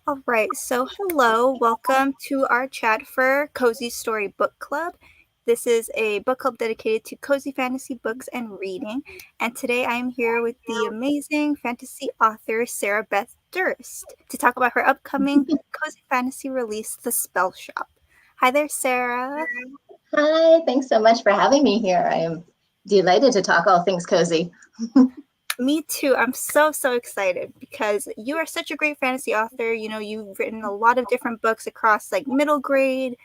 All right, so hello, welcome to our chat for Cozy Story Book Club. This is a book club dedicated to cozy fantasy books and reading, and today I am here with the amazing fantasy author Sarah Beth Durst to talk about her upcoming cozy fantasy release, The Spellshop. Hi there, Sarah. Hi, thanks so much for having me here. I am delighted to talk all things cozy. Me too. I'm so excited because you are such a great fantasy author. You know, you've written a lot of different books across like middle grade,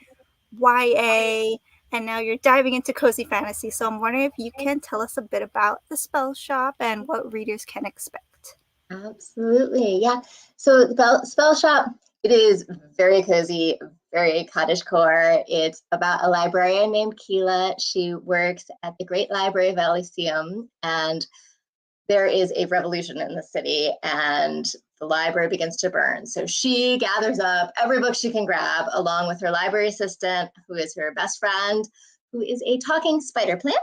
YA, and now you're diving into cozy fantasy. So I'm wondering if you can tell us a bit about the spell shop and what readers can expect. Absolutely, yeah. So the Spell Shop, it is very cozy, very cottagecore. It's about a librarian named Kiela. She works at the Great Library of Alyssium, and there is a revolution in the city, and the library begins to burn. So she gathers up every book she can grab, along with her library assistant, who is her best friend, who is a talking spider plant.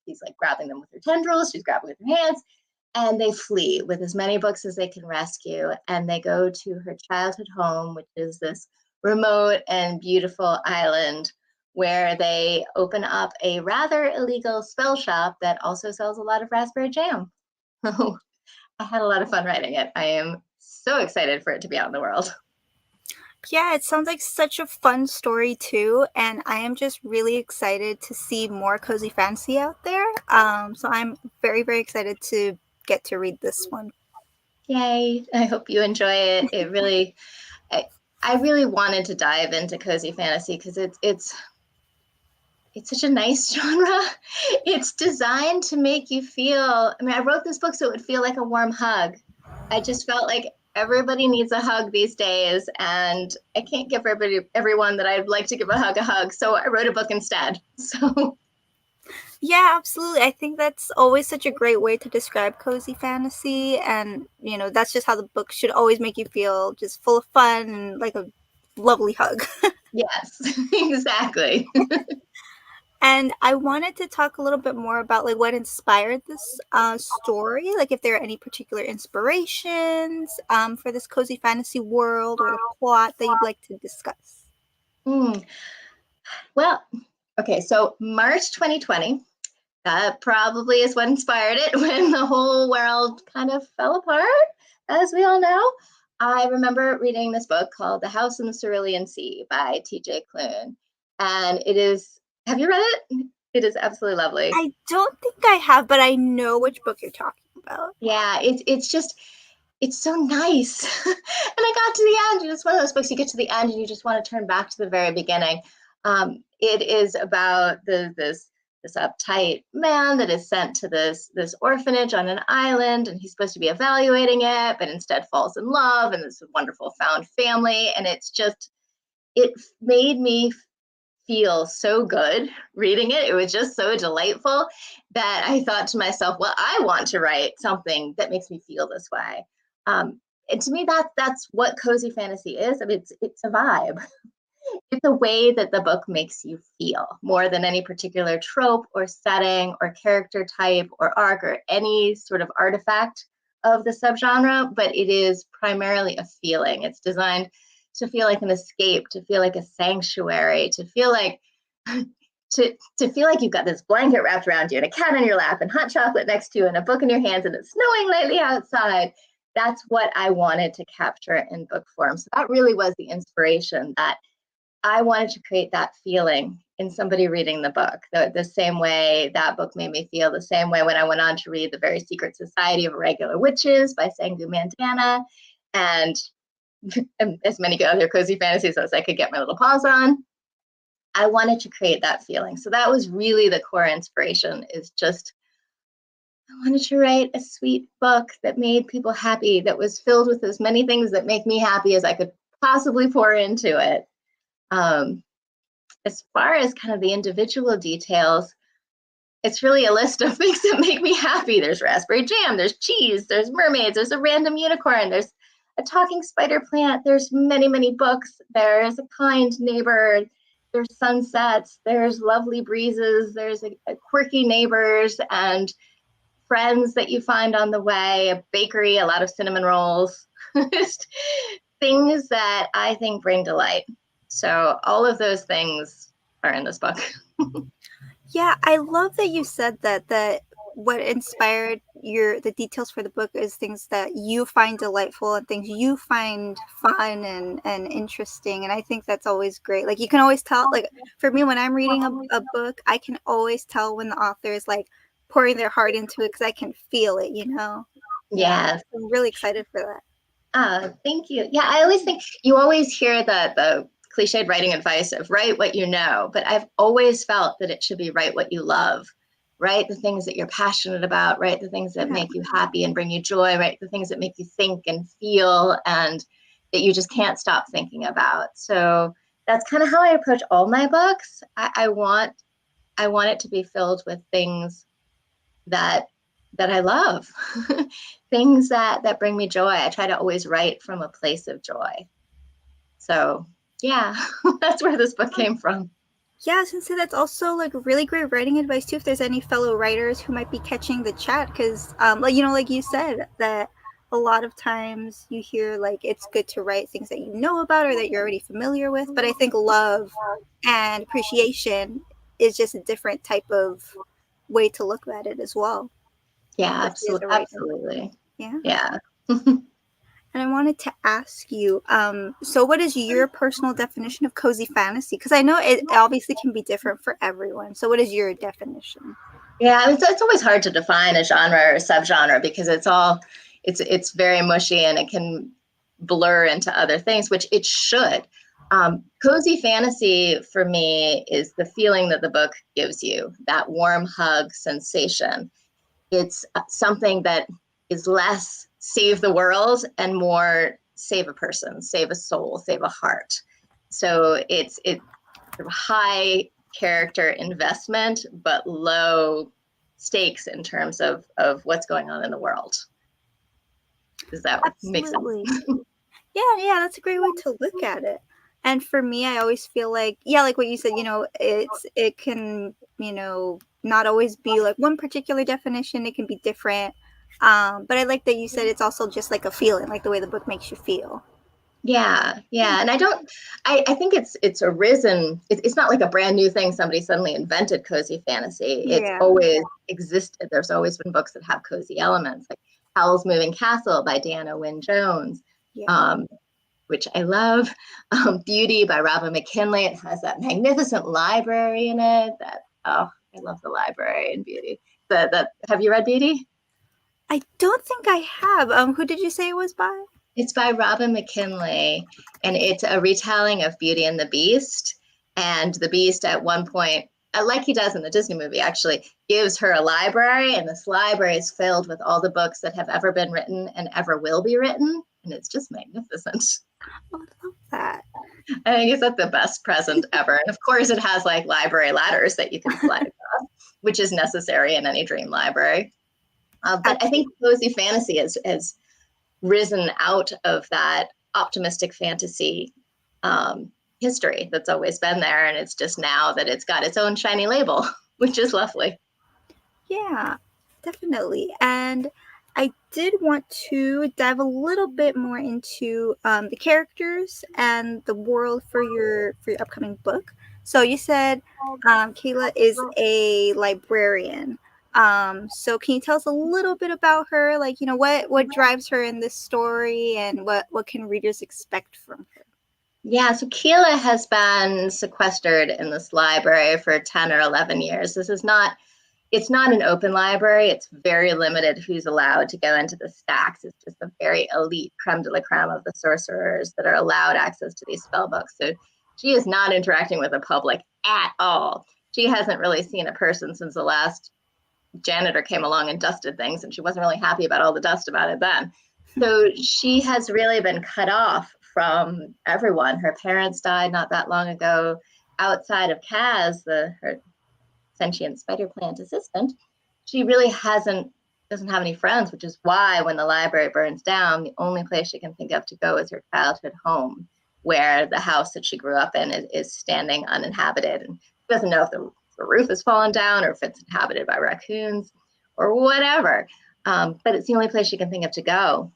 She's like grabbing them with her tendrils, she's grabbing with her hands, and they flee with as many books as they can rescue. And they go to her childhood home, which is this remote and beautiful island where they open up a rather illegal spell shop that also sells a lot of raspberry jam. I had a lot of fun writing it. I am so excited for it to be out in the world. Yeah, it sounds like such a fun story too, and I am just really excited to see more cozy fantasy out there. So I'm very excited to get to read this one. Yay. I hope you enjoy it. I really wanted to dive into cozy fantasy because it's such a nice genre. It's designed to make you feel, I mean, I wrote this book so it would feel like a warm hug. I just felt like everybody needs a hug these days, and I can't give everyone that I'd like to give a hug. So I wrote a book instead. So Yeah, absolutely. I think that's always such a great way to describe cozy fantasy, and you know, that's just how the book should always make you feel, just full of fun and like a lovely hug. yes, exactly. And I wanted to talk a little bit more about like what inspired this story, like if there are any particular inspirations for this cozy fantasy world or the plot that you'd like to discuss. Hmm. Well, okay, so March 2020, that probably is what inspired it when the whole world kind of fell apart, as we all know. I remember reading this book called The House in the Cerulean Sea by TJ Klune. And it is, have you read it? It is absolutely lovely. I don't think I have, but I know which book you're talking about. Yeah, it's just, it's so nice. And I got to the end, and it's one of those books you get to the end and you just want to turn back to the very beginning. It is about this uptight man that is sent to this orphanage on an island, and he's supposed to be evaluating it, but instead falls in love, and this wonderful found family, and it made me feel so good reading it. It was just so delightful that I thought to myself, well, I want to write something that makes me feel this way. And to me, that's what cozy fantasy is. I mean, it's a vibe. It's a way that the book makes you feel more than any particular trope or setting or character type or arc or any sort of artifact of the subgenre, but it is primarily a feeling. It's designed to feel like an escape, to feel like a sanctuary, to feel like to feel like you've got this blanket wrapped around you and a cat on your lap and hot chocolate next to you and a book in your hands and it's snowing lightly outside. That's what I wanted to capture in book form. So that really was the inspiration, that I wanted to create that feeling in somebody reading the book, the same way that book made me feel, the same way when I went on to read The Very Secret Society of Irregular Witches by Sangu Mandana, and as many other cozy fantasies as I could get my little paws on. I wanted to create that feeling. So that was really the core inspiration, is just I wanted to write a sweet book that made people happy, that was filled with as many things that make me happy as I could possibly pour into it. Um, as far as kind of the individual details, it's really a list of things that make me happy. There's raspberry jam, there's cheese, there's mermaids, there's a random unicorn, there's a talking spider plant, there's many books, there's a kind neighbor, there's sunsets, there's lovely breezes, there's a quirky neighbors and friends that you find on the way, a bakery, a lot of cinnamon rolls. things that I think bring delight. So all of those things are in this book. Yeah, I love that you said that what inspired the details for the book is things that you find delightful and things you find fun and interesting. And I think that's always great. Like you can always tell, like for me when I'm reading a book, I can always tell when the author is like pouring their heart into it because I can feel it, you know? Yeah. Yes. I'm really excited for that. Thank you. Yeah, I always think you always hear the cliched writing advice of write what you know, but I've always felt that it should be write what you love. Write the things that you're passionate about, write the things that Yeah. make you happy and bring you joy, write the things that make you think and feel and that you just can't stop thinking about. So that's kind of how I approach all my books. I want it to be filled with things that I love, things that bring me joy. I try to always write from a place of joy. So yeah, that's where this book came from. Yeah, I was gonna say that's also like really great writing advice too. If there's any fellow writers who might be catching the chat, because like you know, like you said, that a lot of times you hear like it's good to write things that you know about or that you're already familiar with. But I think love and appreciation is just a different type of way to look at it as well, Yeah, especially as absolutely, a writer. absolutely. Yeah. Yeah. And I wanted to ask you, so what is your personal definition of cozy fantasy? Because I know it obviously can be different for everyone. So what is your definition? Yeah, it's always hard to define a genre or a subgenre because it's very mushy and it can blur into other things, which it should. Cozy fantasy for me is the feeling that the book gives you, that warm hug sensation. It's something that is less save the world and more save a person, save a soul, save a heart. So it's high character investment, but low stakes in terms of what's going on in the world. Does that make sense? Absolutely. Yeah, that's a great way to look at it. And for me, I always feel like, yeah, like what you said, you know, it can, you know, not always be like one particular definition. It can be different. But I like that you said it's also just like a feeling, like the way the book makes you feel. Yeah. And I think it's arisen, it's not like a brand new thing. Somebody suddenly invented cozy fantasy. It's Yeah, always existed. There's always been books that have cozy elements, like Howl's Moving Castle by Deanna Wynne Jones, yeah. um, which I love. Beauty by Robin McKinley. It has that magnificent library in it. I love the library in Beauty. Have you read Beauty? I don't think I have. Who did you say it was by? It's by Robin McKinley, and it's a retelling of Beauty and the Beast. And the Beast, at one point, like he does in the Disney movie, actually gives her a library, and this library is filled with all the books that have ever been written and ever will be written. And it's just magnificent. Oh, I love that. I think it's like the best present ever. And of course, it has like library ladders that you can slide across, which is necessary in any dream library. But I think cozy fantasy has risen out of that optimistic fantasy history that's always been there. And it's just now that it's got its own shiny label, which is lovely. Yeah, definitely. And I did want to dive a little bit more into the characters and the world for your upcoming book. So you said Kiela is a librarian. So can you tell us a little bit about her? Like, you know, what drives her in this story, and what can readers expect from her? Yeah, so Kiela has been sequestered in this library for 10 or 11 years. It's not an open library. It's very limited who's allowed to go into the stacks. It's just a very elite creme de la creme of the sorcerers that are allowed access to these spell books. So she is not interacting with the public at all. She hasn't really seen a person since the last janitor came along and dusted things, and she wasn't really happy about all the dust about it then. So she has really been cut off from everyone. Her parents died not that long ago. Outside of Kaz, her sentient spider plant assistant, she really doesn't have any friends, which is why when the library burns down, the only place she can think of to go is her childhood home, where the house that she grew up in is standing uninhabited. And she doesn't know if the roof has fallen down or if it's inhabited by raccoons or whatever. But it's the only place she can think of to go.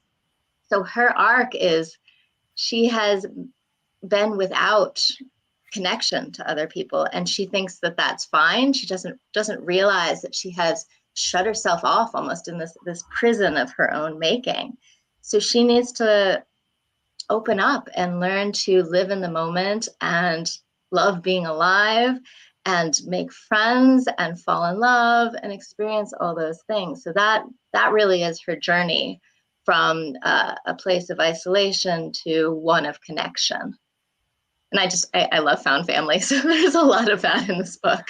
So her arc is she has been without connection to other people, and she thinks that that's fine. She doesn't realize that she has shut herself off almost in this prison of her own making. So she needs to open up and learn to live in the moment and love being alive and make friends and fall in love and experience all those things. So that really is her journey from a place of isolation to one of connection. And I love found family, so there's a lot of that in this book.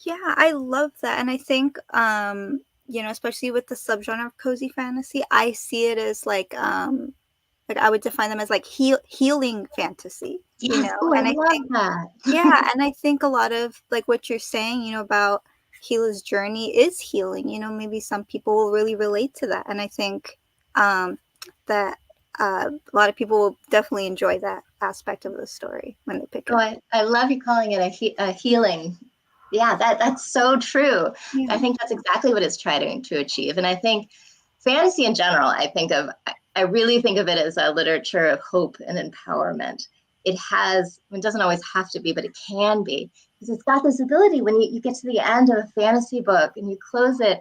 Yeah, I love that. And I think, especially with the subgenre of cozy fantasy, I see it as like I would define them as like healing fantasy, Yes, oh, I and I love think, that. yeah, and I think a lot of like what you're saying, about Kiela's journey is healing. Maybe some people will really relate to that, and I think that a lot of people will definitely enjoy that aspect of the story when they pick it Oh, up. I love you calling it a healing. Yeah, that's so true. Yeah. I think that's exactly what it's trying to achieve. And I think fantasy in general, I really think of it as a literature of hope and empowerment. It doesn't always have to be, but it can be, because it's got this ability when you get to the end of a fantasy book and you close it,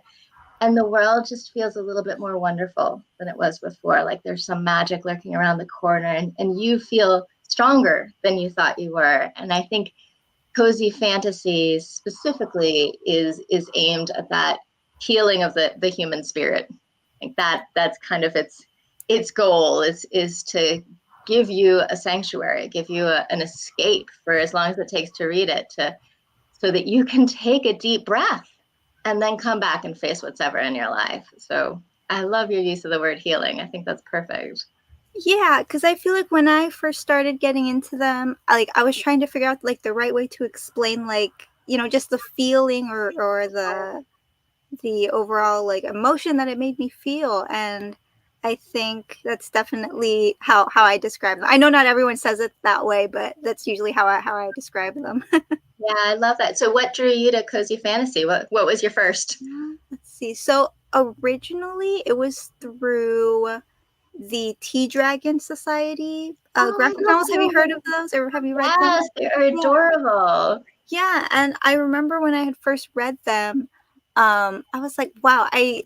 and the world just feels a little bit more wonderful than it was before. Like there's some magic lurking around the corner, and you feel stronger than you thought you were. And I think cozy fantasy specifically is aimed at that healing of the human spirit. Like that's kind of its goal is to give you a sanctuary, give you an escape for as long as it takes to read it, so that you can take a deep breath and then come back and face what's ever in your life. So I love your use of the word healing. I think that's perfect. Yeah, because I feel like when I first started getting into them, I was trying to figure out like the right way to explain like just the feeling or the overall like emotion that it made me feel, and I think that's definitely how I describe them. I know not everyone says it that way, but that's usually how I describe them. Yeah, I love that. So what drew you to cozy fantasy? What was your first? Let's see. So originally it was through the Tea Dragon Society Oh, I graphic love novels. Have you heard of those, or have you read them? Yes, they're Yeah. adorable. Yeah, and I remember when I had first read them, I was like, "Wow, I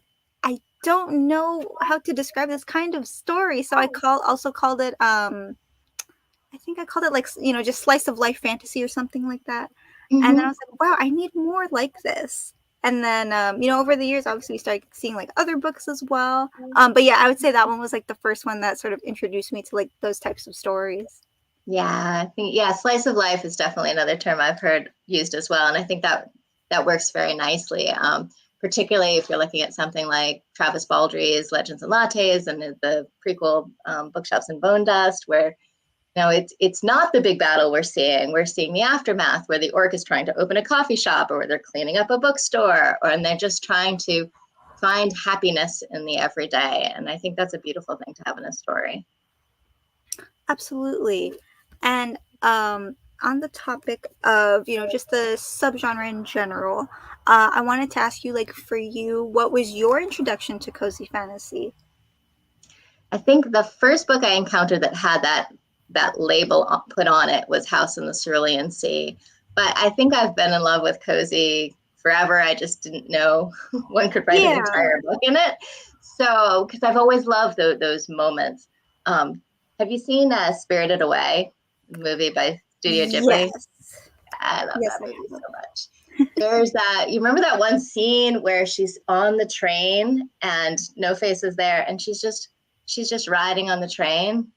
don't know how to describe this kind of story." So also called it, I think I called it like just slice of life fantasy or something like that. And then I Mm-hmm. was like, "Wow, I need more like this." And then over the years, obviously, we started seeing like other books as well. But yeah, I would say that one was like the first one that sort of introduced me to like those types of stories. Yeah, I think slice of life is definitely another term I've heard used as well, and I think that works very nicely. Particularly if you're looking at something like Travis Baldry's Legends and Lattes and the prequel Bookshelves and Bone Dust, where it's not the big battle we're seeing. We're seeing the aftermath where the orc is trying to open a coffee shop, or where they're cleaning up a bookstore, and they're just trying to find happiness in the everyday. And I think that's a beautiful thing to have in a story. Absolutely. And on the topic of, just the subgenre in general, I wanted to ask you, like, for you, what was your introduction to cozy fantasy? I think the first book I encountered that had that label put on it was House in the Cerulean Sea. But I think I've been in love with cozy forever. I just didn't know one could write an Yeah. entire book in it. So, because I've always loved those moments. Have you seen Spirited Away, the movie by Studio Ghibli? Yes. I love Yes, that I movie do. so much. There's you remember that one scene where she's on the train and No Face is there, and she's just riding on the train.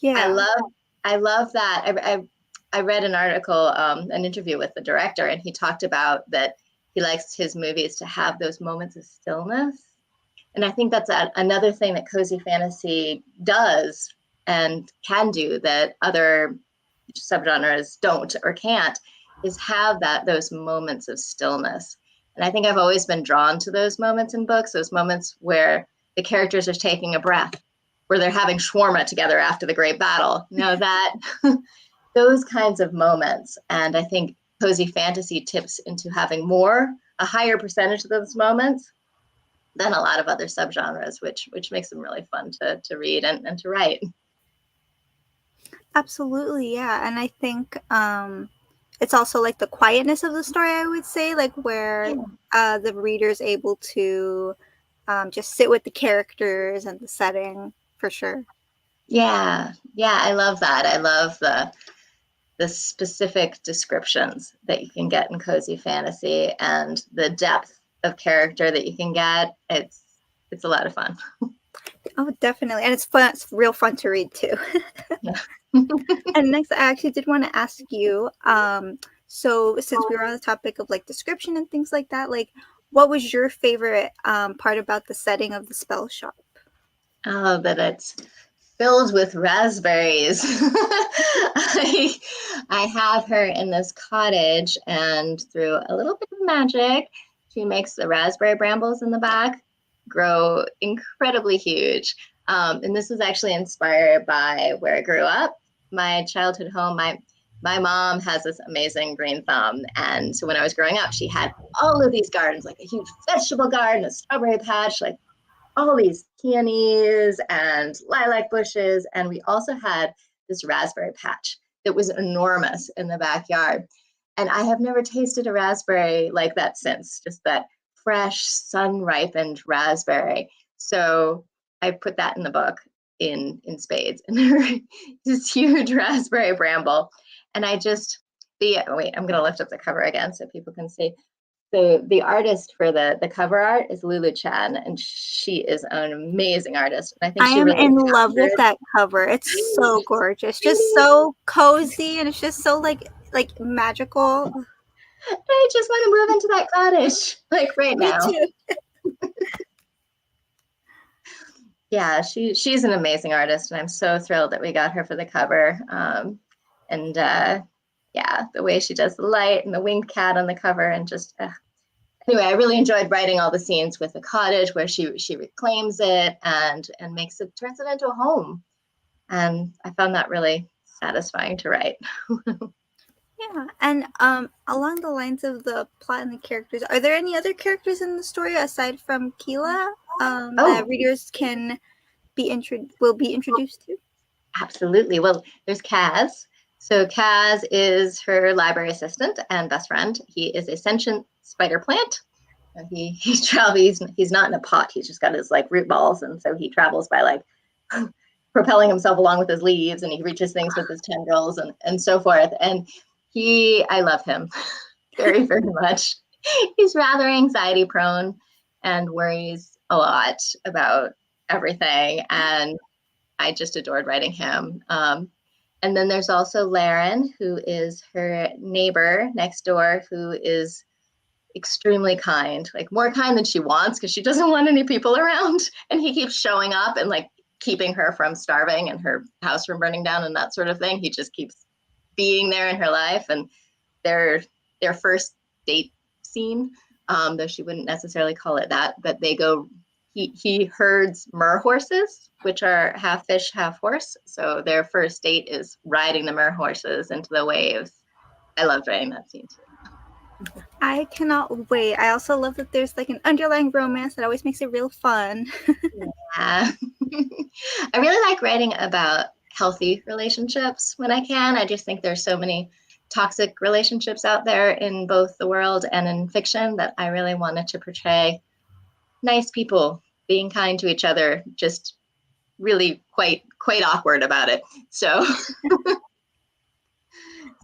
I Yeah. love I love that. I read an article, an interview with the director, and he talked about that he likes his movies to have those moments of stillness. And I think that's another thing that cozy fantasy does and can do that other subgenres don't or can't, is have those moments of stillness. And I think I've always been drawn to those moments in books, those moments where the characters are taking a breath, where they're having shawarma together after the great battle. That those kinds of moments. And I think cozy fantasy tips into having a higher percentage of those moments than a lot of other subgenres, which makes them really fun to read and to write. Absolutely, yeah. And I think it's also like the quietness of the story, I would say, like where the reader's able to just sit with the characters and the setting for sure. Yeah, yeah, I love that. I love the specific descriptions that you can get in cozy fantasy and the depth of character that you can get. It's a lot of fun. Oh, definitely. And it's fun. It's real fun to read too. Yeah. And next, I actually did want to ask you, so since we were on the topic of like description and things like that, like what was your favorite part about the setting of the spell shop? Oh, that it's filled with raspberries. I have her in this cottage, and through a little bit of magic, she makes the raspberry brambles in the back grow incredibly huge. And this was actually inspired by where I grew up. My childhood home, my mom has this amazing green thumb. And so when I was growing up, she had all of these gardens, like a huge vegetable garden, a strawberry patch, like all these peonies and lilac bushes. And we also had this raspberry patch that was enormous in the backyard. And I have never tasted a raspberry like that since, just that fresh, sun ripened raspberry. So I put that in the book in spades, and this huge raspberry bramble. And I just, wait, I'm going to lift up the cover again so people can see. So the artist for the cover art is Lulu Chan, and she is an amazing artist. And I think I she am really in love with captured. that cover. It's so gorgeous, just so cozy, and it's just so like magical. I just want to move into that cottage, like right Me now. too. Yeah, she's an amazing artist, and I'm so thrilled that we got her for the cover. And yeah, the way she does the light and the winged cat on the cover, and just anyway, I really enjoyed writing all the scenes with the cottage where she reclaims it and makes it turns it into a home, and I found that really satisfying to write. Yeah, and along the lines of the plot and the characters, are there any other characters in the story aside from Kiela that Oh, readers will be introduced to? absolutely. Well, there's Kaz. So Kaz is her library assistant and best friend. He is a sentient spider plant. He travels. He's not in a pot. He's just got his like root balls, and so he travels by like propelling himself along with his leaves, and he reaches things with his tendrils and so forth. And I love him very very much. He's rather anxiety prone and worries a lot about everything, and I just adored writing him. And then there's also Laren, who is her neighbor next door, who is extremely kind, like more kind than she wants because she doesn't want any people around. And he keeps showing up and like keeping her from starving and her house from burning down and that sort of thing. He just keeps being there in her life. And their their first date scene, though she wouldn't necessarily call it that, but they go. He herds mer horses, which are half fish, half horse. So their first date is riding the mer horses into the waves. I loved writing that scene too. I cannot wait. I also love that there's like an underlying romance that always makes it real fun. Yeah. I really like writing about healthy relationships when I can. I just think there's so many toxic relationships out there in both the world and in fiction that I really wanted to portray nice people being kind to each other, just really quite awkward about it. So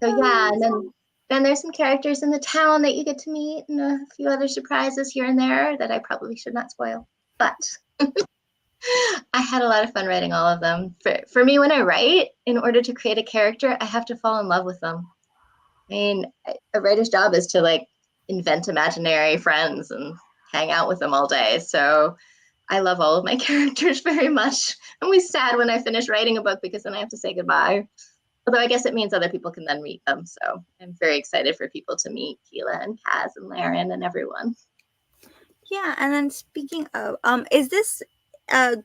yeah, and then there's some characters in the town that you get to meet and a few other surprises here and there that I probably should not spoil. But I had a lot of fun writing all of them. For me, when I write, in order to create a character, I have to fall in love with them. I mean, a writer's job is to like invent imaginary friends and hang out with them all day. So I love all of my characters very much. I'm always sad when I finish writing a book because then I have to say goodbye. Although I guess it means other people can then meet them. So I'm very excited for people to meet Kiela and Kaz and Laren and everyone. Yeah, and then speaking of, is this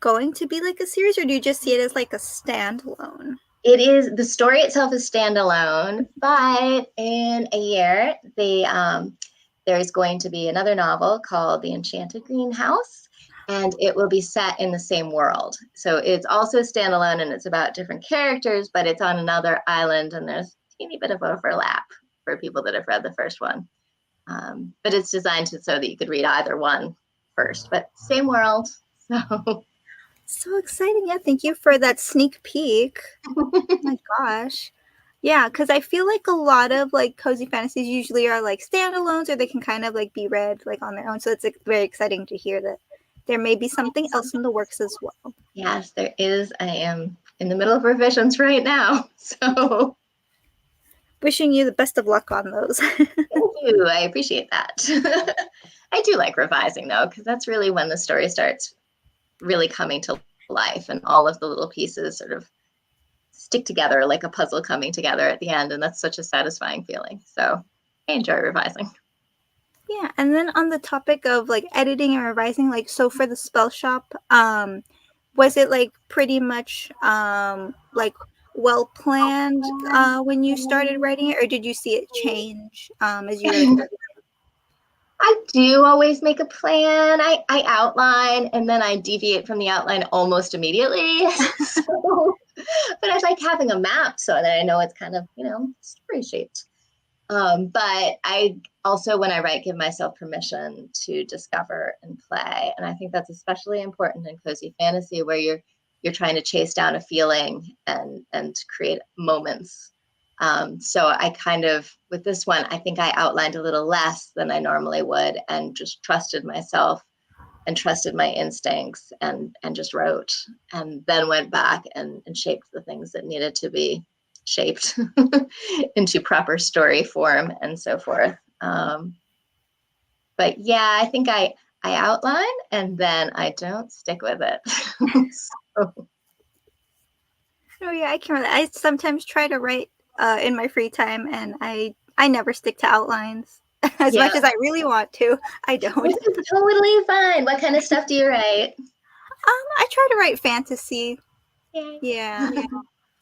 going to be like a series, or do you just see it as like a standalone? It is the story itself is standalone, but in a year, there's going to be another novel called The Enchanted Greenhouse. and it will be set in the same world. So it's also standalone and it's about different characters, but it's on another island, and there's a teeny bit of overlap for people that have read the first one. But it's designed so that you could read either one first, but same world. So exciting. Yeah, thank you for that sneak peek. Oh my gosh. Yeah, because I feel like a lot of like cozy fantasies usually are like standalones, or they can kind of like be read like on their own. So it's like, very exciting to hear that there may be something else in the works as well. Yes, there is. I am in the middle of revisions right now. So Wishing you the best of luck on those. thank you. I appreciate that. I do like revising though, because that's really when the story starts really coming to life and all of the little pieces sort of stick together like a puzzle coming together at the end. And that's such a satisfying feeling. So I enjoy revising. Yeah, and then on the topic of like editing and revising, like so for the Spellshop, was it like pretty much like well planned when you started writing it, or did you see it change as you were like working? I do always make a plan. I outline and then I deviate from the outline almost immediately. So, but I like having a map so that I know it's kind of, story shaped. But I also, when I write, give myself permission to discover and play. And I think that's especially important in cozy fantasy, where you're trying to chase down a feeling and create moments. So I kind of, with this one, I think I outlined a little less than I normally would, and just trusted myself and trusted my instincts and just wrote, and then went back and shaped the things that needed to be shaped into proper story form and so forth. But yeah, I think I outline and then I don't stick with it. So, Oh yeah, I can relate. I sometimes try to write in my free time, and I never stick to outlines as yeah, much as I really want to. I don't. which is totally fine. What kind of stuff do you write? I try to write fantasy. Yay. Yeah.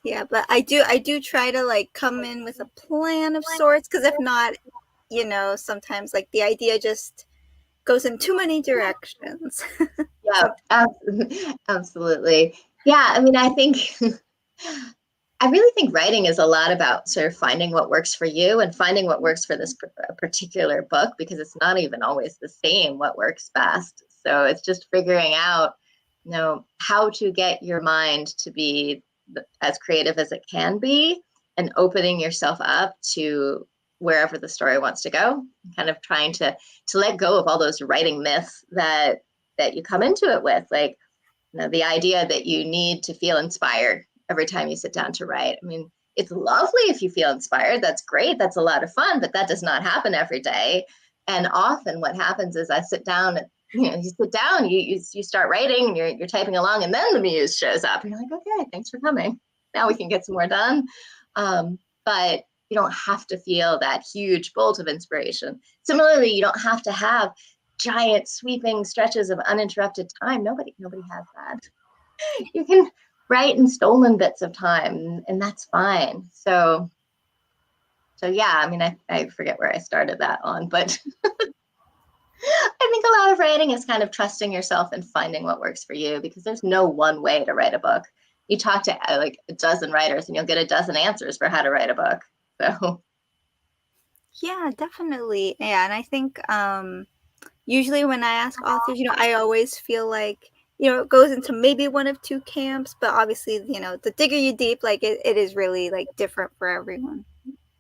Yeah, but I do try to like come in with a plan of sorts, because if not, sometimes like the idea just goes in too many directions. Yeah, absolutely. Yeah, I mean, I think I really think writing is a lot about sort of finding what works for you and finding what works for this particular book, because it's not even always the same what works best. So it's just figuring out, how to get your mind to be as creative as it can be, and opening yourself up to wherever the story wants to go, kind of trying to let go of all those writing myths that you come into it with, like, the idea that you need to feel inspired every time you sit down to write. I mean, it's lovely if you feel inspired. That's great. That's a lot of fun, but that does not happen every day. And often what happens is I sit down and, you sit down, you start writing, and you're typing along, and then the muse shows up. And you're like, okay, thanks for coming. Now we can get some more done. But you don't have to feel that huge bolt of inspiration. Similarly, you don't have to have giant sweeping stretches of uninterrupted time. Nobody has that. You can write in stolen bits of time, and that's fine. So yeah, I mean, I forget where I started that on, but I think a lot of writing is kind of trusting yourself and finding what works for you, because there's no one way to write a book. You talk to like a dozen writers and you'll get a dozen answers for how to write a book. So Yeah, definitely. Yeah, and I think usually when I ask authors, I always feel like, it goes into maybe one of two camps, but obviously, the digger you deep, like it is really like different for everyone.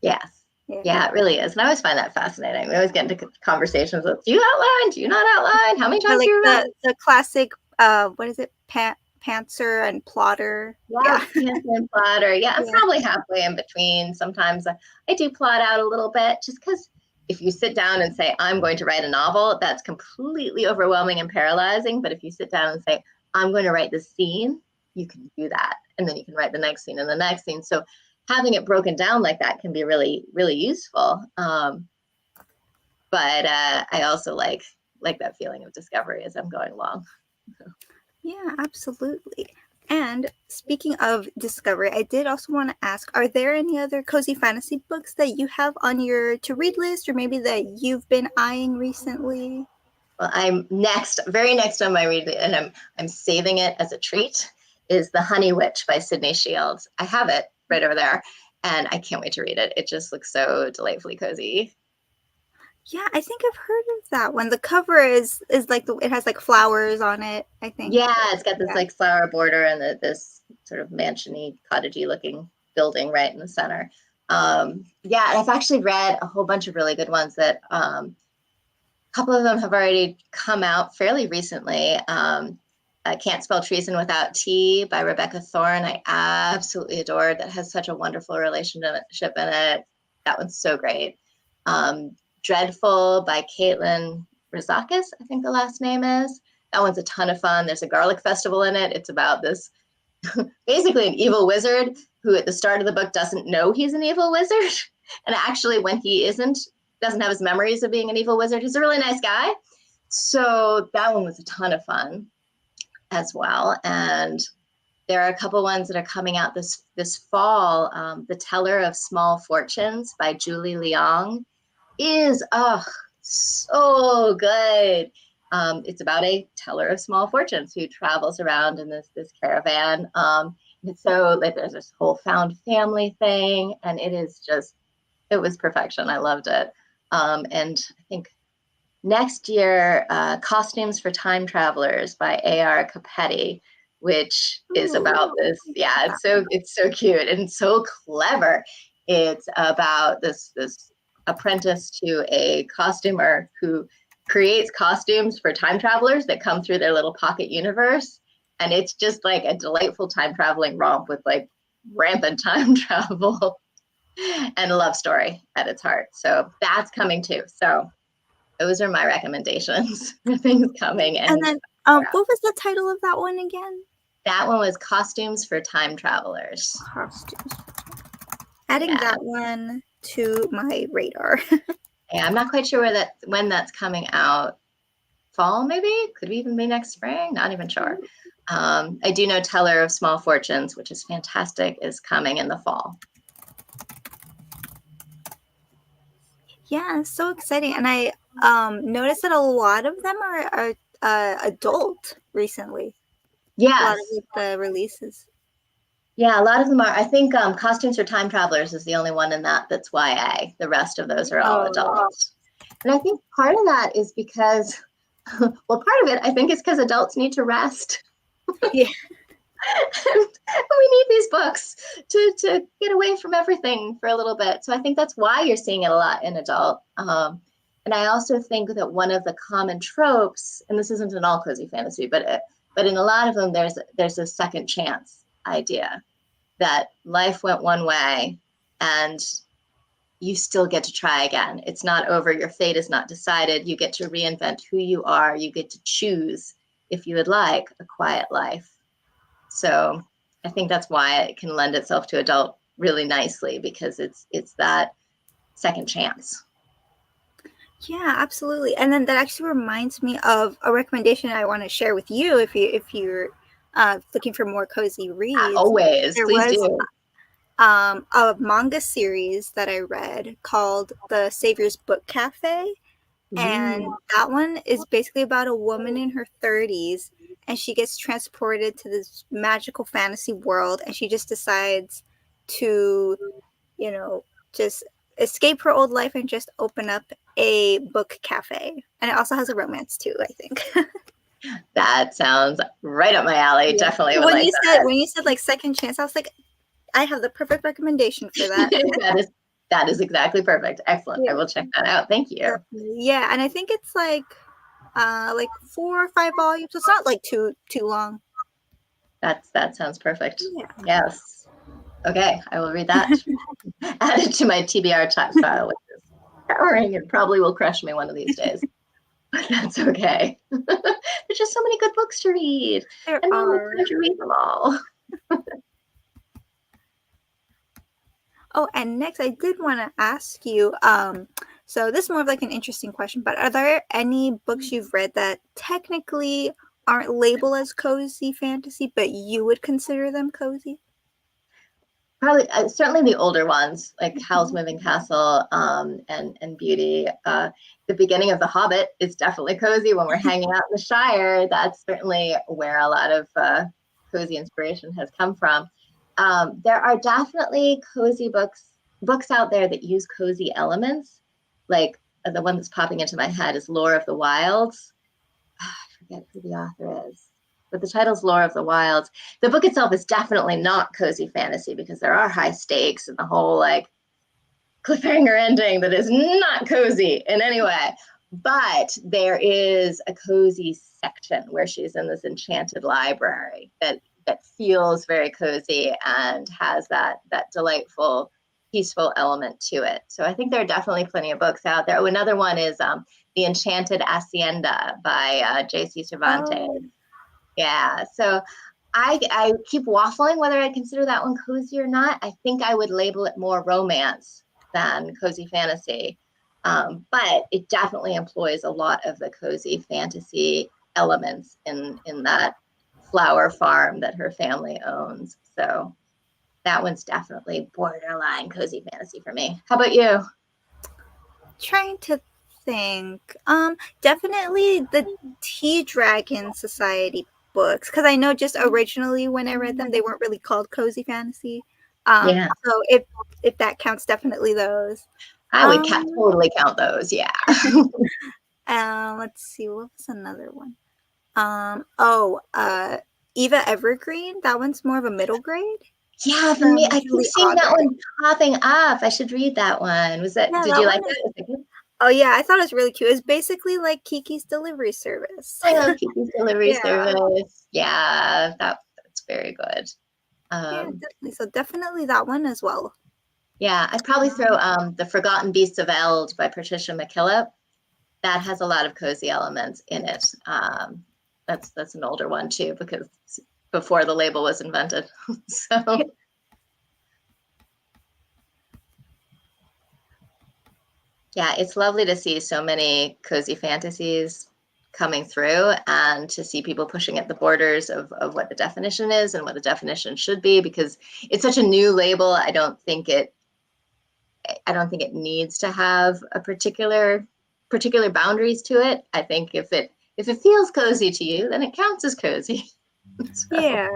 yes. Yeah. Yeah, it really is. And I always find that fascinating. We always get into conversations with, do you outline? Do you not outline? How many Or times do like you revise? the classic what is it? Pantser and plotter. Yeah, Yeah. panther and plotter. Yeah, I'm Yeah. probably halfway in between. Sometimes I do plot out a little bit, just because if you sit down and say, I'm going to write a novel, that's completely overwhelming and paralyzing. But if you sit down and say, I'm going to write this scene, you can do that. And then you can write the next scene and the next scene. So having it broken down like that can be really, really useful. But I also like that feeling of discovery as I'm going along. Yeah, absolutely. And speaking of discovery, I did also want to ask, are there any other cozy fantasy books that you have on your to read list, or maybe that you've been eyeing recently? Well, I'm very next on my read, and I'm saving it as a treat, is The Honey Witch by Sydney Shields. I have it right over there, and I can't wait to read it. It just looks so delightfully cozy. Yeah, I think I've heard of that one. The cover is like it has like flowers on it, I think. Yeah, it's got this Yeah. like flower border and this sort of mansiony, cottagey looking building right in the center. Yeah, and I've actually read a whole bunch of really good ones that a couple of them have already come out fairly recently. I Can't Spell Treason Without Tea by Rebecca Thorne. I absolutely adored. That has such a wonderful relationship in it. That one's so great. Dreadful by Caitlin Rizakis, I think the last name is. That one's a ton of fun. There's a garlic festival in it. It's about this basically an evil wizard who at the start of the book doesn't know he's an evil wizard. And actually, when he doesn't have his memories of being an evil wizard, he's a really nice guy. So that one was a ton of fun as well. And there are a couple ones that are coming out this fall. The Teller of Small Fortunes by Julie Leong is so good. It's about a teller of small fortunes who travels around in this caravan. And so like, there's this whole found family thing, and it was perfection. I loved it. And I think next year, Costumes for Time Travelers by A.R. Capetti, which is about this. Yeah, it's so cute and so clever. It's about this apprentice to a costumer who creates costumes for time travelers that come through their little pocket universe. And it's just like a delightful time traveling romp with like rampant time travel and a love story at its heart. So that's coming too. So those are my recommendations for things coming. And then, what was the title of that one again? That one was Costumes for Time Travelers. Costumes. Adding that one to my radar. Yeah, I'm not quite sure when that's coming out. Fall, maybe? Could even be next spring? Not even sure. I do know Teller of Small Fortunes, which is fantastic, is coming in the fall. Yeah, it's so exciting. And I noticed that a lot of them are adult recently. Yes. A lot of the releases. Yeah, a lot of them are. I think Costumes for Time Travelers is the only one in that's YA. The rest of those are all adults. And I think part of that is because, well, part of it, I think, is because adults need to rest. Yeah. And we need these books to get away from everything for a little bit. So I think that's why you're seeing it a lot in adult. And I also think that one of the common tropes, and this isn't an all cozy fantasy, but in a lot of them, there's a second chance idea that life went one way and you still get to try again. It's not over. Your fate is not decided. You get to reinvent who you are. You get to choose if you would like a quiet life. So I think that's why it can lend itself to adult really nicely, because it's that second chance. Yeah, absolutely. And then that actually reminds me of a recommendation I want to share with you if you're looking for more cozy reads. Always, please do. A manga series that I read called The Savior's Book Cafe. And that one is basically about a woman in her 30s, and she gets transported to this magical fantasy world, and she just decides to, just escape her old life and just open up a book cafe. And it also has a romance too, I think. That sounds right up my alley. Yeah. Definitely. When you said like second chance, I was like, I have the perfect recommendation for that. That is exactly perfect. Excellent. Yeah. I will check that out. Thank you. Yeah, and I think it's like 4 or 5 volumes. It's not like too long. That sounds perfect. Yeah. Yes. Okay, I will read that. Add it to my TBR text file, which is powering and probably will crush me one of these days. But that's okay. There's just so many good books to read. There and are. I'm to read them all. Oh, and next I did want to ask you, so this is more of like an interesting question, but are there any books you've read that technically aren't labeled as cozy fantasy, but you would consider them cozy? probably certainly the older ones, like Howl's Moving Castle, and Beauty. The beginning of The Hobbit is definitely cozy when we're hanging out in the Shire. That's certainly where a lot of cozy inspiration has come from. There are definitely cozy books out there that use cozy elements. Like the one that's popping into my head is Lore of the Wilds. I forget who the author is, but the title's Lore of the Wilds. The book itself is definitely not cozy fantasy because there are high stakes and the whole like cliffhanger ending that is not cozy in any way. But there is a cozy section where she's in this enchanted library that feels very cozy and has that delightful, peaceful element to it. So I think there are definitely plenty of books out there. Oh, another one is The Enchanted Hacienda by J.C. Cervantes. Oh, Yeah, so I keep waffling whether I consider that one cozy or not. I think I would label it more romance than cozy fantasy. But it definitely employs a lot of the cozy fantasy elements in that flower farm that her family owns. So that one's definitely borderline cozy fantasy for me. How about you? trying to think. Definitely the Tea Dragon Society books, because I know just originally when I read them, they weren't really called cozy fantasy. Yeah, So if that counts, definitely those. I would Um, totally count those. Yeah. let's see, what was another one? Oh, Eva Evergreen. That one's more of a middle grade Yeah, for me, from I keep Julie seeing that Otter. one popping up. I should read that one. Yeah, Did that you one like is. it? Was it good? Oh yeah, I thought it was really cute. It's basically like Kiki's Delivery Service. I love Kiki's Delivery Yeah, Service. Yeah, that's very good. yeah, Um, definitely. So definitely that one as well. yeah, I'd probably throw The Forgotten Beasts of Eld by Patricia McKillop. That has a lot of cozy elements in it. That's an older one too, because before the label was invented. So yeah, it's lovely to see so many cozy fantasies coming through and to see people pushing at the borders of what the definition is and what the definition should be, because it's such a new label. I don't think it needs to have a particular boundaries to it. I think if it feels cozy to you, then it counts as cozy. So Yeah,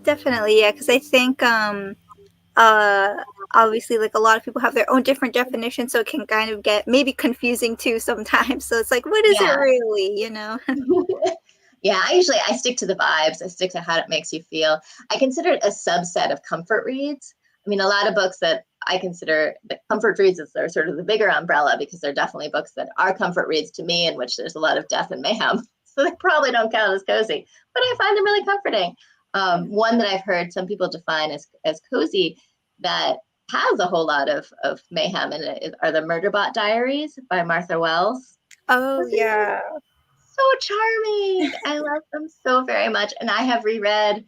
definitely. Yeah, because I think uh obviously like a lot of people have their own different definitions, so it can kind of get maybe confusing too sometimes. So it's like, what is it yeah. really? You know? Yeah, I stick to the vibes. I stick to how it makes you feel. I consider it a subset of comfort reads. I mean, a lot of books that I consider the comfort reads are sort of the bigger umbrella because they're definitely books that are comfort reads to me in which there's a lot of death and mayhem. So they probably don't count as cozy, but I find them really comforting. One that I've heard some people define as cozy that has a whole lot of mayhem in it are the Murderbot Diaries by Martha Wells. Oh yeah. So charming. I love them so very much. And I have reread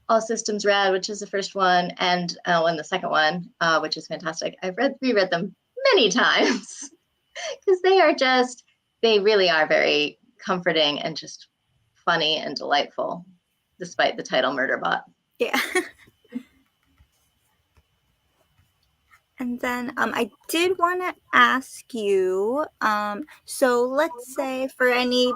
All Systems Red, which is the first one, and the second one, which is fantastic. I've reread them many times because they really are very comforting and just funny and delightful, despite the title Murderbot. Yeah. And then I did want to ask you, so let's say for any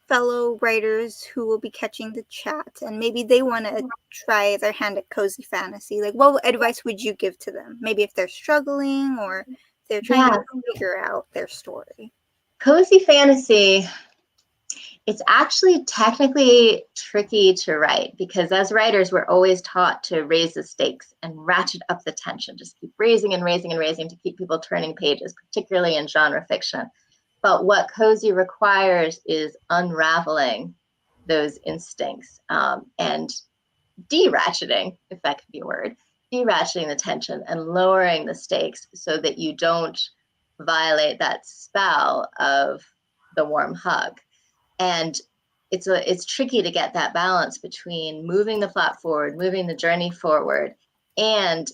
fellow writers who will be catching the chat and maybe they want to try their hand at cozy fantasy, like what advice would you give to them? Maybe if they're struggling or they're trying to Yeah, figure out their story. cozy fantasy. It's actually technically tricky to write because as writers, we're always taught to raise the stakes and ratchet up the tension, just keep raising and raising and raising to keep people turning pages, particularly in genre fiction. But what cozy requires is unraveling those instincts and de-ratcheting, if that could be a word, de-ratcheting the tension and lowering the stakes so that you don't violate that spell of the warm hug. And it's tricky to get that balance between moving the plot forward, moving the journey forward, and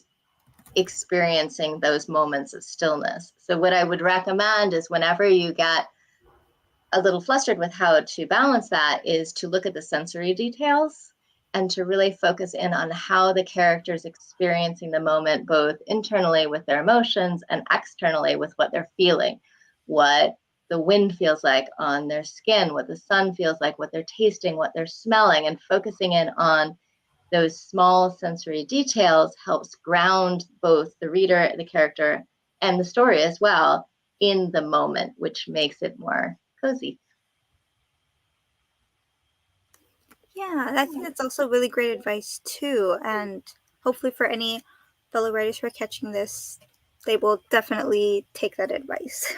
experiencing those moments of stillness. So what I would recommend is whenever you get a little flustered with how to balance that is to look at the sensory details and to really focus in on how the character's experiencing the moment, both internally with their emotions and externally with what they're feeling, what the wind feels like on their skin, what the sun feels like, what they're tasting, what they're smelling, and focusing in on those small sensory details helps ground both the reader, the character, and the story as well in the moment, which makes it more cozy. Yeah, I think that's also really great advice too. And hopefully, for any fellow writers who are catching this, they will definitely take that advice.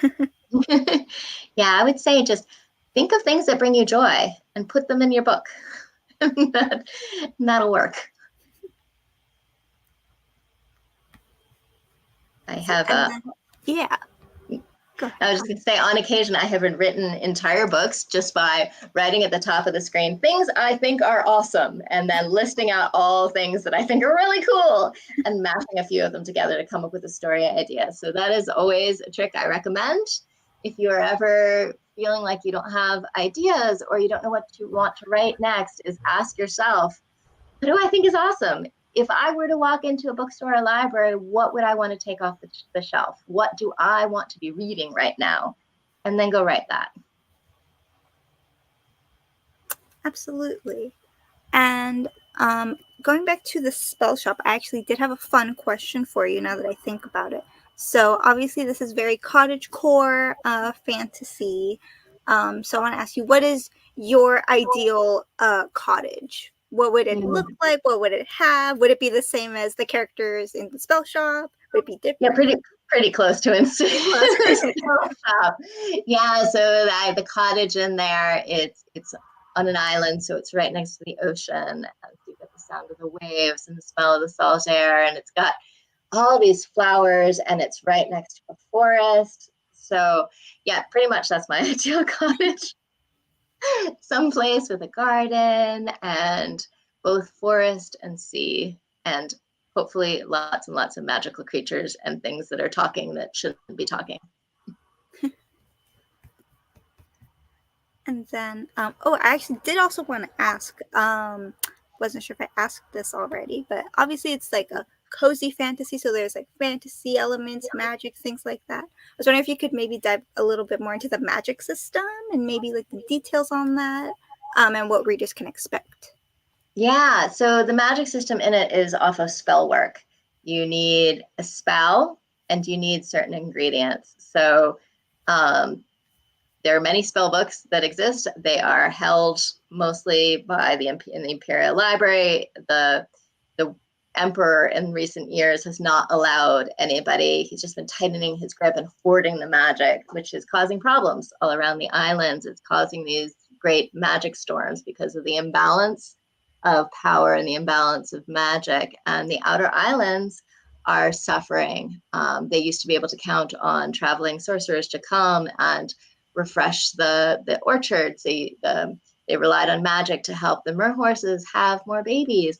Yeah, I would say just think of things that bring you joy and put them in your book. That'll work. I have And then, yeah, go ahead. I was just going to say, on occasion, I have written entire books just by writing at the top of the screen things I think are awesome, and then listing out all things that I think are really cool, and mashing a few of them together to come up with a story idea. So that is always a trick I recommend. If you are ever feeling like you don't have ideas or you don't know what you want to write next, is ask yourself, what do I think is awesome? If I were to walk into a bookstore or library, what would I want to take off the shelf? What do I want to be reading right now? And then go write that. Absolutely. And going back to the spell shop, I actually did have a fun question for you now that I think about it. So obviously this is very cottagecore fantasy. So I want to ask you, what is your ideal cottage? What would it look like? What would it have? Would it be the same as the characters in the spell shop? Would it be Yeah, different? pretty close to it. Pretty close. Yeah, so the cottage in there, it's on an island, so it's right next to the ocean, and so you get the sound of the waves and the smell of the salt air, and it's got all these flowers, and it's right next to a forest. So yeah, pretty much that's my ideal cottage. Someplace with a garden and both forest and sea, and hopefully lots and lots of magical creatures and things that are talking that shouldn't be talking. And then, I actually did also want to ask, wasn't sure if I asked this already, but obviously it's like a cozy fantasy, so there's like fantasy elements, magic, things like that. I was wondering if you could maybe dive a little bit more into the magic system and maybe like the details on that, and what readers can expect. Yeah, so the magic system in it is off of spell work. You need a spell and you need certain ingredients. So um, there are many spell books that exist. They are held mostly by in the Imperial Library. The emperor in recent years has not allowed anybody. He's just been tightening his grip and hoarding the magic, which is causing problems all around the islands. It's causing these great magic storms because of the imbalance of power and the imbalance of magic. And the outer islands are suffering. They used to be able to count on traveling sorcerers to come and refresh the orchards. They relied on magic to help the mer horses have more babies.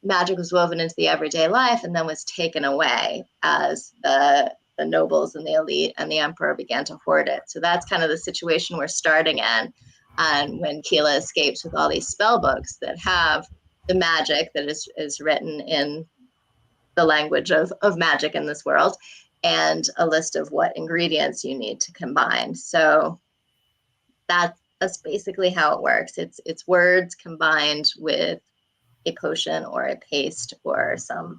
Magic was woven into the everyday life and then was taken away as the nobles and the elite and the emperor began to hoard it. So that's kind of the situation we're starting in. And when Kiela escapes with all these spell books that have the magic that is written in the language of magic in this world, and a list of what ingredients you need to combine. So that's basically how it works. It's words combined with a potion or a paste or some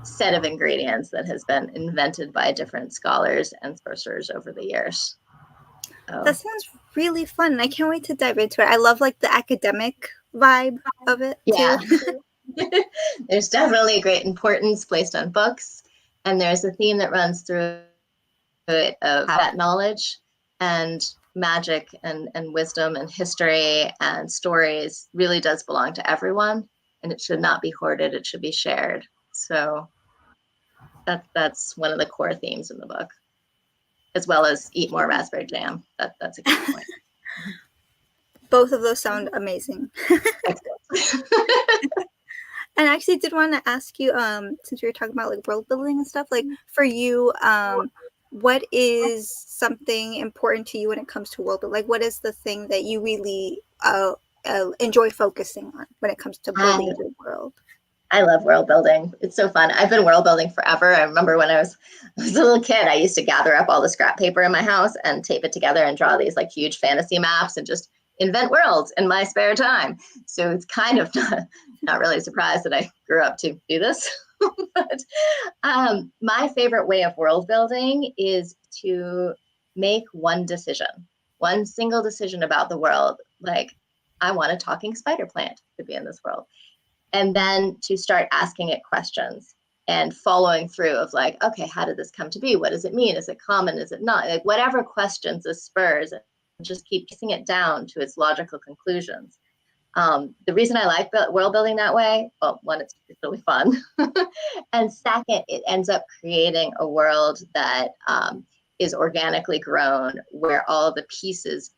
set of ingredients that has been invented by different scholars and sorcerers over the years. So, That sounds really fun. I can't wait to dive into it. I love like the academic vibe of it too. yeah, there's definitely a great importance placed on books, and there's a theme that runs through it of that knowledge and magic and wisdom and history and stories really does belong to everyone, and it should not be hoarded. It should be shared. So that's one of the core themes in the book, as well as eat more raspberry jam. That's a key point. Both of those sound amazing. Excellent. And I actually did want to ask you, since we were talking about like world building and stuff, like for you, what is something important to you when it comes to world building? Like, what is the thing that you really enjoy focusing on when it comes to building your world? I love world building. It's so fun. I've been world building forever. I remember when I was a little kid, I used to gather up all the scrap paper in my house and tape it together and draw these like huge fantasy maps and just invent worlds in my spare time. So it's kind of not really a surprise that I grew up to do this. But my favorite way of world building is to make one single decision about the world. Like, I want a talking spider plant to be in this world. And then to start asking it questions and following through of like, okay, how did this come to be? What does it mean? Is it common? Is it not? Like, whatever questions this spurs, and just keep piecing it down to its logical conclusions. The reason I like world building that way, well, one, it's really fun. And second, it ends up creating a world that is organically grown, where all the pieces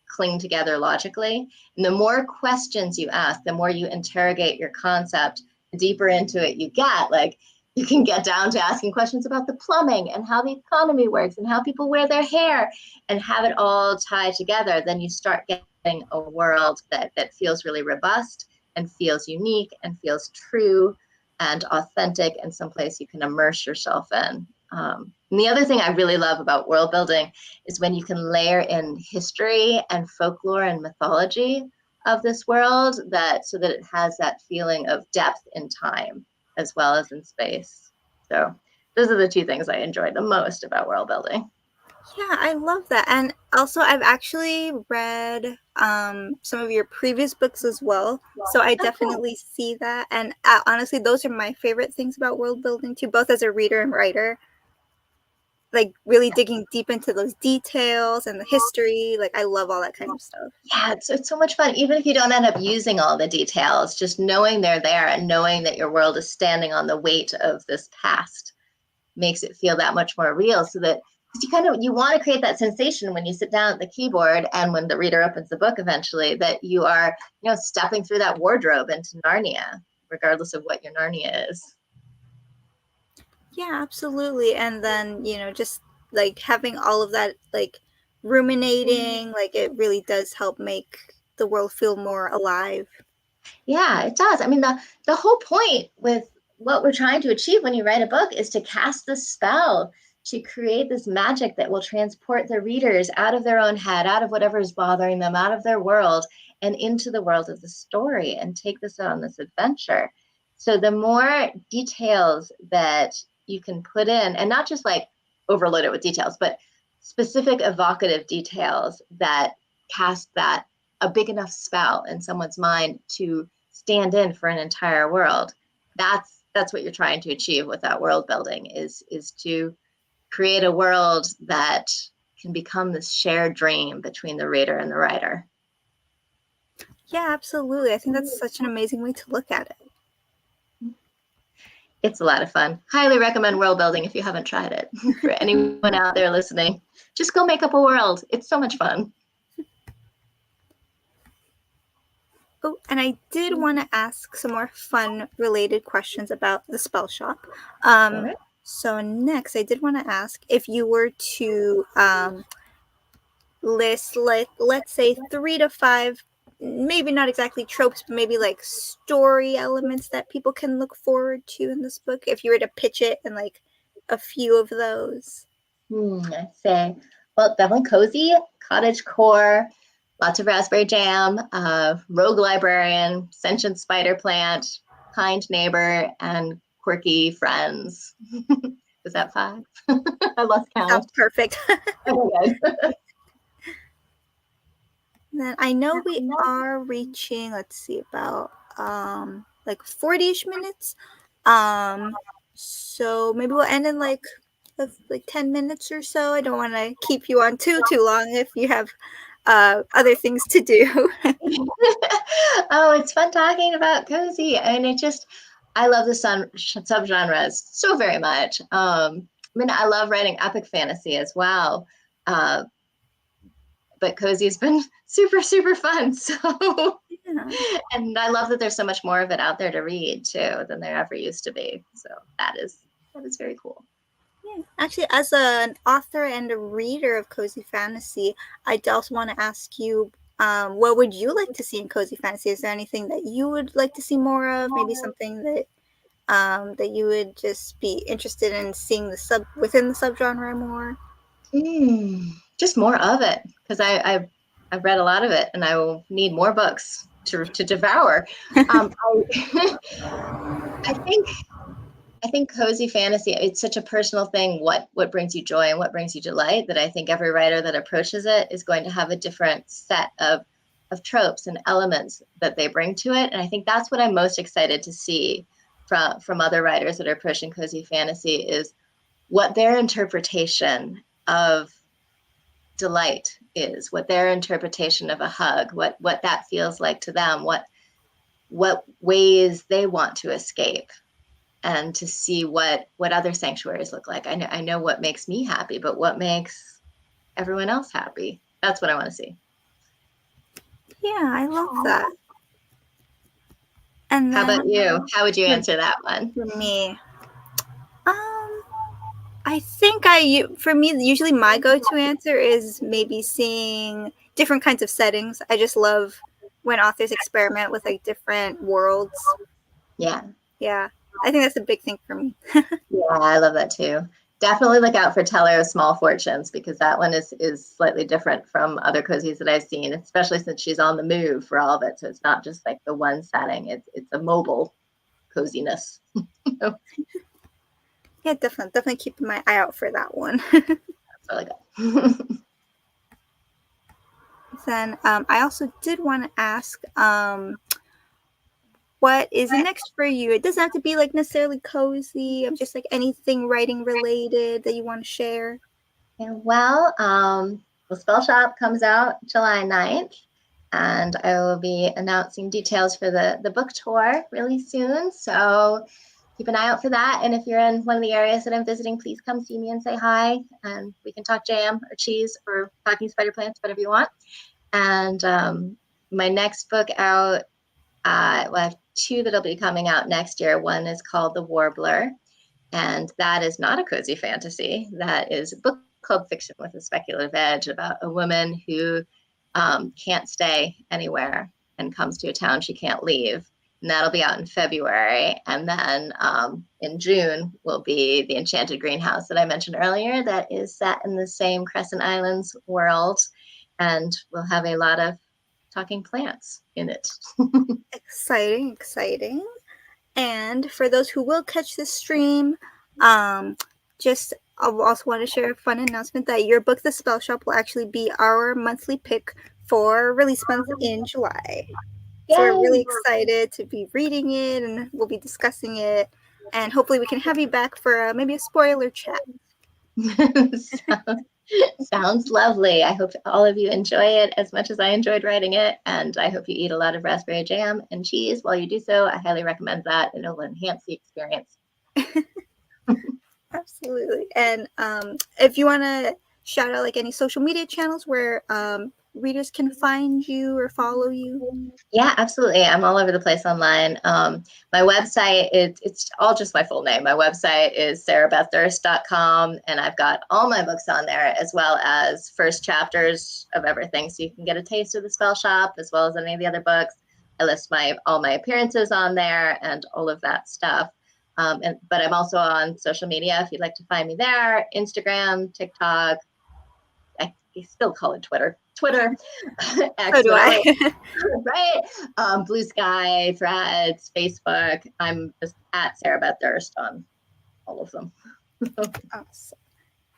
cling together logically. And the more questions you ask, the more you interrogate your concept, the deeper into it you get. Like, you can get down to asking questions about the plumbing and how the economy works and how people wear their hair, and have it all tied together. Then you start getting a world that feels really robust and feels unique and feels true and authentic, and someplace you can immerse yourself in. And the other thing I really love about world building is when you can layer in history and folklore and mythology of this world, so that it has that feeling of depth in time as well as in space. So those are the two things I enjoy the most about world building. Yeah, I love that. And also, I've actually read some of your previous books as well. So I definitely see that. And honestly, those are my favorite things about world building too, both as a reader and writer. Like, really digging deep into those details and the history. Like, I love all that kind of stuff. Yeah, it's so much fun. Even if you don't end up using all the details, just knowing they're there and knowing that your world is standing on the weight of this past makes it feel that much more real. So that, because you want to create that sensation when you sit down at the keyboard and when the reader opens the book eventually, that you are, stepping through that wardrobe into Narnia, regardless of what your Narnia is. Yeah, absolutely. And then, just like having all of that, like ruminating, like it really does help make the world feel more alive. Yeah, it does. I mean, the whole point with what we're trying to achieve when you write a book is to cast this spell, to create this magic that will transport the readers out of their own head, out of whatever is bothering them, out of their world, and into the world of the story, and take this on this adventure. So the more details that you can put in, and not just like overload it with details, but specific evocative details that cast that a big enough spell in someone's mind to stand in for an entire world. That's what you're trying to achieve with that world building, is to create a world that can become this shared dream between the reader and the writer. Yeah, absolutely. I think that's such an amazing way to look at it. It's a lot of fun. Highly recommend world building if you haven't tried it. For anyone out there listening, just go make up a world. It's so much fun. Oh, and I did want to ask some more fun related questions about the Spellshop. Right. So next, I did want to ask if you were to list, like, let's say 3 to 5, maybe not exactly tropes, but maybe like story elements that people can look forward to in this book. If you were to pitch it in like a few of those. I'd say, well, definitely cozy, cottagecore, lots of raspberry jam, rogue librarian, sentient spider plant, kind neighbor, and quirky friends. Is that 5? I lost Sounds count. perfect. Okay, good. Then I know we are reaching, let's see, about like 40-ish minutes. So maybe we'll end in like 10 minutes or so. I don't want to keep you on too long if you have other things to do. Oh, it's fun talking about cozy. And I love the subgenres so very much. I mean, I love writing epic fantasy as well. Uh, but cozy has been super, super fun. So, Yeah. and I love that there's so much more of it out there to read too than there ever used to be. So that is very cool. Yeah. Actually, as an author and a reader of cozy fantasy, I also want to ask you, what would you like to see in cozy fantasy? Is there anything that you would like to see more of? Maybe something that that you would just be interested in seeing within the subgenre more? Just more of it, because I've read a lot of it, and I will need more books to devour. I think cozy fantasy, it's such a personal thing, what brings you joy and what brings you delight, that I think every writer that approaches it is going to have a different set of tropes and elements that they bring to it. And I think that's what I'm most excited to see from other writers that are approaching cozy fantasy, is what their interpretation of delight is, what their interpretation of a hug, what that feels like to them, what ways they want to escape, and to see what other sanctuaries look like. I know what makes me happy, but what makes everyone else happy? That's what I want to see. Yeah, I love that. And How then, about you? How would you answer that one? for me, I think for me, usually my go-to answer is maybe seeing different kinds of settings. I just love when authors experiment with like different worlds. Yeah. Yeah, I think that's a big thing for me. Yeah, I love that too. Definitely look out for Teller of Small Fortunes, because that one is slightly different from other cozies that I've seen, especially since she's on the move for all of it. So it's not just like the one setting, it's a mobile coziness. Yeah, definitely keeping my eye out for that one. That's really good. Then I also did want to ask, what is next for you? It doesn't have to be like necessarily cozy. I'm just like anything writing related that you want to share. Yeah, well, the Spellshop comes out July 9th, and I will be announcing details for the book tour really soon. So keep an eye out for that. And if you're in one of the areas that I'm visiting, please come see me and say hi, and we can talk jam or cheese or talking spider plants, whatever you want. And my next book out, well, I have two that'll be coming out next year. One is called The Warbler, and that is not a cozy fantasy. That is book club fiction with a speculative edge about a woman who can't stay anywhere and comes to a town she can't leave. And that'll be out in February. And then in June will be The Enchanted Greenhouse that I mentioned earlier, that is set in the same Crescent Islands world. And we'll have a lot of talking plants in it. Exciting. And for those who will catch this stream, just I also want to share a fun announcement that your book, The Spell Shop, will actually be our monthly pick for release month in July. Yay! So we're really excited to be reading it, and we'll be discussing it. And hopefully we can have you back for maybe a spoiler chat. Sounds lovely. I hope all of you enjoy it as much as I enjoyed writing it, and I hope you eat a lot of raspberry jam and cheese while you do so. I highly recommend that, and it will enhance the experience. Absolutely. And if you want to shout out like any social media channels where readers can find you or follow you. Yeah, absolutely. I'm all over the place online. My website, it's all just my full name. My website is sarahbethdurst.com, and I've got all my books on there, as well as first chapters of everything. So you can get a taste of the Spell Shop as well as any of the other books. I list all my appearances on there and all of that stuff. But I'm also on social media if you'd like to find me there: Instagram, TikTok. I still call it Twitter. X, So do I. right? Blue Sky, Threads, Facebook. I'm just at Sarah Beth Durst on all of them. Awesome.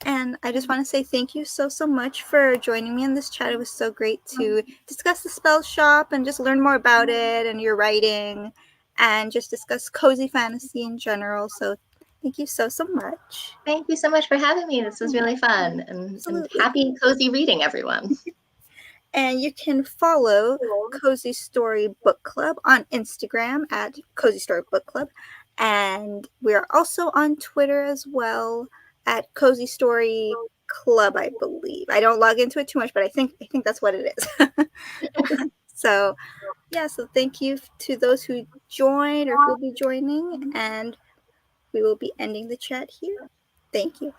And I just want to say thank you so much for joining me in this chat. It was so great to discuss the Spell Shop and just learn more about it and your writing, and just discuss cozy fantasy in general. So thank you so much. Thank you so much for having me. This was really fun, and happy cozy reading, everyone. And you can follow Cozy Story Book Club on Instagram at Cozy Story Book Club. And we're also on Twitter as well at Cozy Story Club, I believe. I don't log into it too much, but I think that's what it is. So thank you to those who joined or who will be joining, and we will be ending the chat here. Thank you.